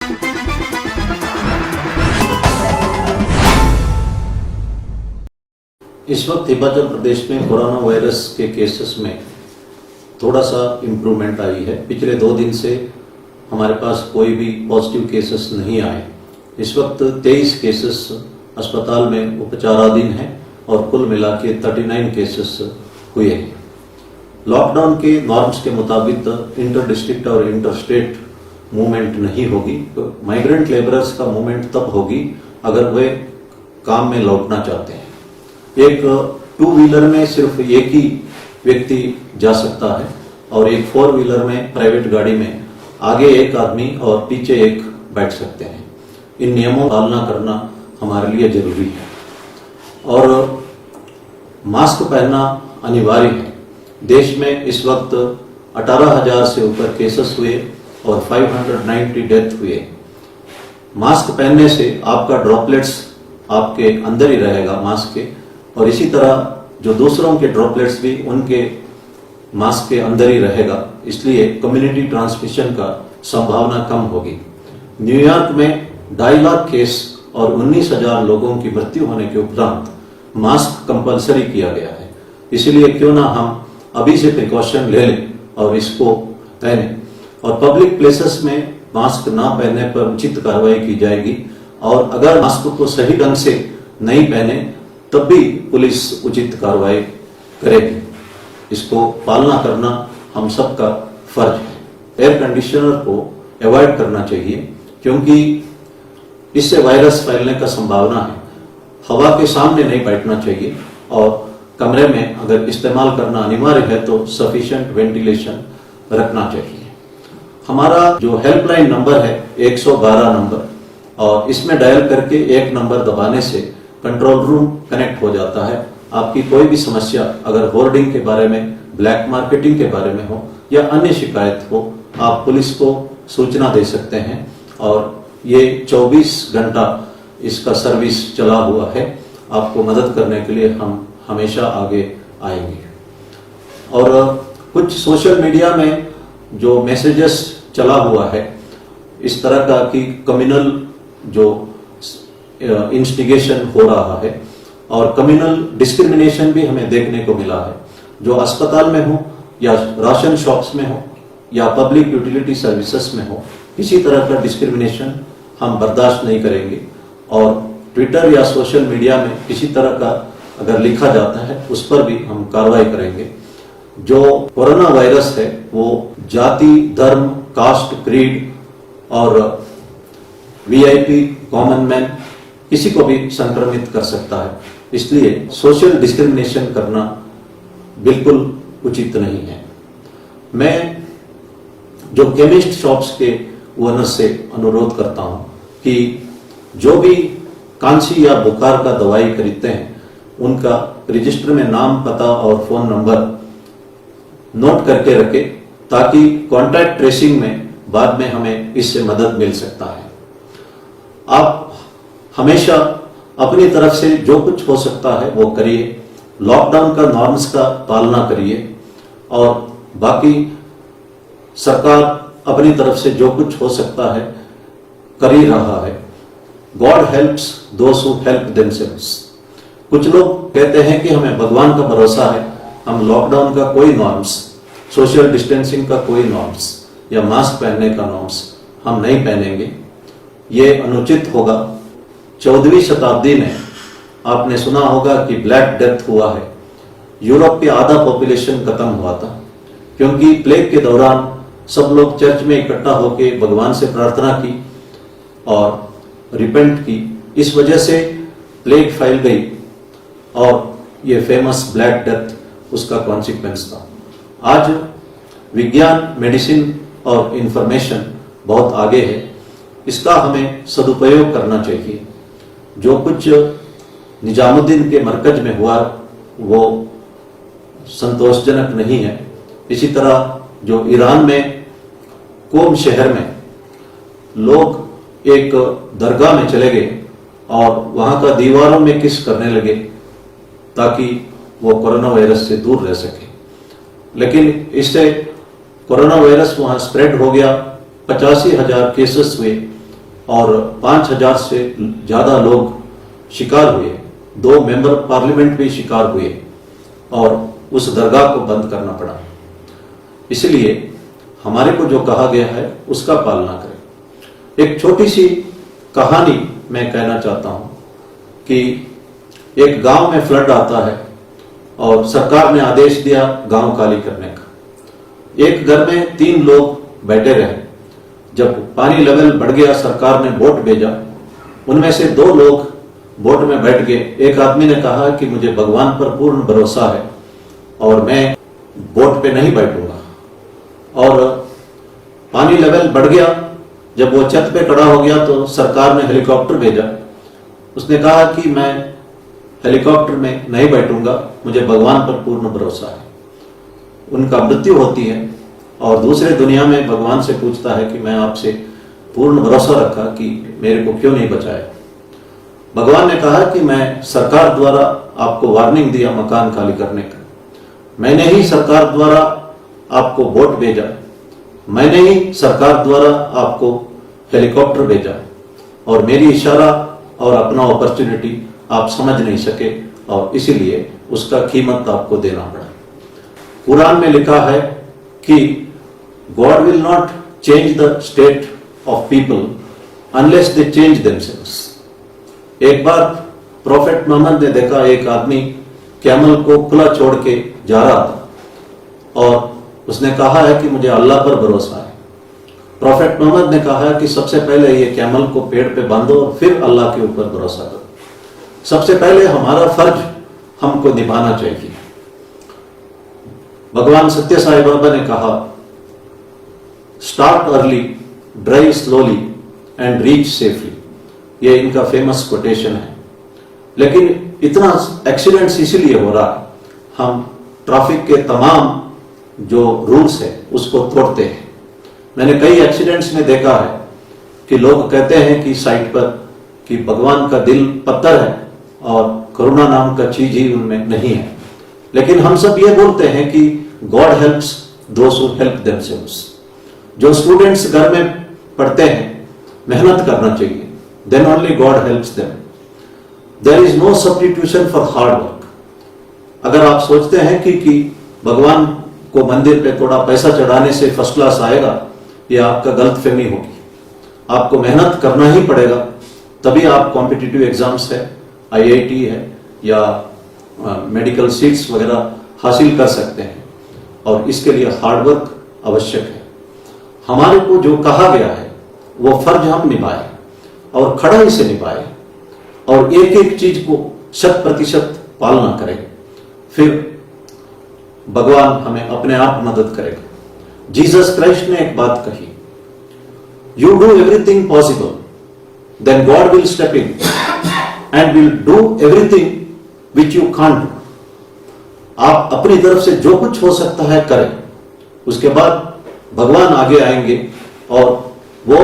इस वक्त हिमाचल प्रदेश में कोरोना वायरस के केसेस में थोड़ा सा इम्प्रूवमेंट आई है। पिछले 2 दिन से हमारे पास कोई भी पॉजिटिव केसेस नहीं आए। इस वक्त 23 केसेस अस्पताल में उपचाराधीन हैं और कुल मिला के 39 केसेस हुए हैं। लॉकडाउन के नॉर्म्स के मुताबिक इंटर डिस्ट्रिक्ट और इंटर स्टेट मूवमेंट नहीं होगी। माइग्रेंट लेबरर्स का मूवमेंट तब होगी अगर वे काम में लौटना चाहते हैं। एक 2 व्हीलर में सिर्फ एक ही व्यक्ति जा सकता है और एक 4 व्हीलर में प्राइवेट गाड़ी में आगे एक आदमी और पीछे एक बैठ सकते हैं। इन नियमों का पालना करना हमारे लिए जरूरी है और मास्क पहनना अनिवार्य है। देश में इस वक्त 18,000 से ऊपर केसेस हुए और 590 डेथ हुए। मास्क पहनने से आपका ड्रॉपलेट्स आपके अंदर ही रहेगा मास्क के, और इसी तरह जो दूसरों के ड्रॉपलेट्स भी उनके मास्क के अंदर ही रहेगा, इसलिए कम्युनिटी ट्रांसमिशन का संभावना कम होगी। न्यूयॉर्क में 2.5 लाख केस और 19,000 लोगों की मृत्यु होने के उपरांत मास्क कंपलसरी किया गया है। इसलिए क्यों ना हम अभी से प्रिकॉशन ले लें और इसको पहने, और पब्लिक प्लेसेस में मास्क ना पहनने पर उचित कार्रवाई की जाएगी, और अगर मास्क को सही ढंग से नहीं पहने तब भी पुलिस उचित कार्रवाई करेगी। इसको पालना करना हम सबका फर्ज है। एयर कंडीशनर को अवॉइड करना चाहिए क्योंकि इससे वायरस फैलने का संभावना है। हवा के सामने नहीं बैठना चाहिए और कमरे में अगर इस्तेमाल करना अनिवार्य है तो सफिशिएंट वेंटिलेशन रखना चाहिए। हमारा जो हेल्पलाइन नंबर है 112 नंबर, और इसमें डायल करके एक नंबर दबाने से कंट्रोल रूम कनेक्ट हो जाता है। आपकी कोई भी समस्या अगर होर्डिंग के बारे में, ब्लैक मार्केटिंग के बारे में हो या अन्य शिकायत हो, आप पुलिस को सूचना दे सकते हैं और ये 24 घंटा इसका सर्विस चला हुआ है। आपको मदद करने के लिए हम हमेशा आगे आएंगे। और कुछ सोशल मीडिया में जो मैसेजेस चला हुआ है इस तरह का कि कम्युनल जो इंस्टिगेशन हो रहा है और कम्युनल डिस्क्रिमिनेशन भी हमें देखने को मिला है, जो अस्पताल में हो या राशन शॉप्स में हो या पब्लिक यूटिलिटी सर्विसेज में हो, किसी तरह का डिस्क्रिमिनेशन हम बर्दाश्त नहीं करेंगे। और ट्विटर या सोशल मीडिया में किसी तरह का अगर लिखा जाता है उस पर भी हम कार्रवाई करेंगे। जो कोरोना वायरस है वो जाति, धर्म, कास्ट, क्रीड और वीआईपी, कॉमन मैन किसी को भी संक्रमित कर सकता है। इसलिए सोशल डिस्क्रिमिनेशन करना बिल्कुल उचित नहीं है। मैं जो केमिस्ट शॉप्स के ओनर से अनुरोध करता हूं कि जो भी खांसी या बुखार का दवाई खरीदते हैं उनका रजिस्टर में नाम, पता और फोन नंबर नोट करके रखें ताकि कॉन्टैक्ट ट्रेसिंग में बाद में हमें इससे मदद मिल सकता है। आप हमेशा अपनी तरफ से जो कुछ हो सकता है वो करिए। लॉकडाउन का नॉर्म्स का पालना करिए और बाकी सरकार अपनी तरफ से जो कुछ हो सकता है कर ही रहा है। God helps those who help themselves. कुछ लोग कहते हैं कि हमें भगवान का भरोसा है, हम लॉकडाउन का कोई नॉर्म्स, सोशल डिस्टेंसिंग का कोई नॉर्म्स या मास्क पहनने का नॉर्म्स हम नहीं पहनेंगे। ये अनुचित होगा। 14वीं शताब्दी में आपने सुना होगा कि ब्लैक डेथ हुआ है। यूरोप के आधा पॉपुलेशन खत्म हुआ था क्योंकि प्लेग के दौरान सब लोग चर्च में इकट्ठा होकर भगवान से प्रार्थना की और रिपेंट की। इस वजह से प्लेग फैल गई और ये फेमस ब्लैक डेथ उसका कॉन्सिक्वेंस था। आज विज्ञान, मेडिसिन और इंफॉर्मेशन बहुत आगे है, इसका हमें सदुपयोग करना चाहिए। जो कुछ निजामुद्दीन के मरकज में हुआ वो संतोषजनक नहीं है। इसी तरह जो ईरान में कोम शहर में लोग एक दरगाह में चले गए और वहां का दीवारों में किस करने लगे ताकि वो कोरोना वायरस से दूर रह सके, लेकिन इससे कोरोना वायरस वहां स्प्रेड हो गया। 85,000 केसेस हुए और 5,000 से ज़्यादा लोग शिकार हुए, 2 मेंबर पार्लियामेंट भी शिकार हुए और उस दरगाह को बंद करना पड़ा। इसलिए हमारे को जो कहा गया है उसका पालना करें। एक छोटी सी कहानी मैं कहना चाहता हूं कि एक गांव में फ्लड आता है और सरकार ने आदेश दिया गांव खाली करने का। एक घर में 3 लोग बैठे रहे। जब पानी लेवल बढ़ गया, सरकार ने बोट भेजा। उनमें से 2 लोग बोट में बैठ गए। एक आदमी ने कहा कि मुझे भगवान पर पूर्ण भरोसा है और मैं बोट पे नहीं बैठूंगा। और पानी लेवल बढ़ गया। जब वो छत पे खड़ा हो गया तो सरकार ने हेलीकॉप्टर भेजा। उसने कहा कि मैं हेलीकॉप्टर में नहीं बैठूंगा, मुझे भगवान पर पूर्ण भरोसा है। उनका मृत्यु होती है और दूसरे दुनिया में भगवान से पूछता है कि मैं आपसे पूर्ण भरोसा रखा कि मेरे को क्यों नहीं बचाया। भगवान ने कहा कि मैं सरकार द्वारा आपको वार्निंग दिया मकान खाली करने का, मैंने ही सरकार द्वारा आपको बोट भेजा, मैंने ही सरकार द्वारा आपको हेलीकॉप्टर भेजा और मेरी इशारा और अपना अपॉर्चुनिटी आप समझ नहीं सके और इसीलिए उसका कीमत आपको देना पड़ा। कुरान में लिखा है कि God will not change the state of people unless they change themselves. एक बार प्रॉफेट मोहम्मद ने देखा एक आदमी कैमल को खुला छोड़ के जा रहा था और उसने कहा है कि मुझे अल्लाह पर भरोसा है। प्रॉफेट मोहम्मद ने कहा कि सबसे पहले ये कैमल को पेड़ पे बांधो और फिर अल्लाह के ऊपर भरोसा करो। सबसे पहले हमारा फर्ज हमको निभाना चाहिए। भगवान सत्य साई बाबा ने कहा, start early, drive slowly and reach safely. ये इनका फेमस कोटेशन है। लेकिन इतना एक्सीडेंट्स इसीलिए हो रहा है, हम ट्रैफिक के तमाम जो रूल्स है उसको तोड़ते हैं। मैंने कई एक्सीडेंट्स में देखा है कि लोग कहते हैं कि साइड पर कि भगवान का दिल पत्थर है और करुणा नाम का चीज ही उनमें नहीं है। लेकिन हम सब ये बोलते हैं कि God helps those who help themselves. जो स्टूडेंट्स घर में पढ़ते हैं, मेहनत करना चाहिए, then only God helps them. There is no substitution for hard work. अगर आप सोचते हैं कि भगवान को मंदिर पे थोड़ा पैसा चढ़ाने से फर्स्ट क्लास आएगा, यह आपका गलतफहमी होगी। आपको मेहनत करना ही पड़ेगा, तभी आप कॉम्पिटिटिव एग्जाम्स है, IIT है या मेडिकल सीट्स वगैरह हासिल कर सकते हैं और इसके लिए हार्ड वर्क आवश्यक है। हमारे को जो कहा गया है वो फर्ज हम निभाएं और खड़ाई से निभाएं और एक एक चीज को 100% पालना करें, फिर भगवान हमें अपने आप मदद करेगा। जीसस क्राइस्ट ने एक बात कही, you do everything possible, then God will step in and will do everything which you can't do. आप अपनी तरफ से जो कुछ हो सकता है करें, उसके बाद भगवान आगे आएंगे और वो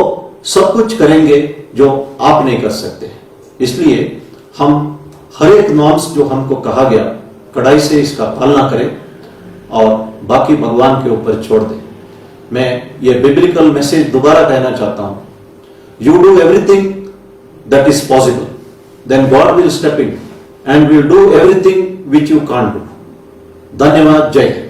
सब कुछ करेंगे जो आप नहीं कर सकते। इसलिए हम हर एक नॉर्म्स जो हमको कहा गया, कड़ाई से इसका पालना करें और बाकी भगवान के ऊपर छोड़ दें। मैं ये बिब्लिकल मैसेज दोबारा कहना चाहता हूं, you do everything that is possible, then God will step in and will do everything which you can't do. धन्यवाद। जय हिंद।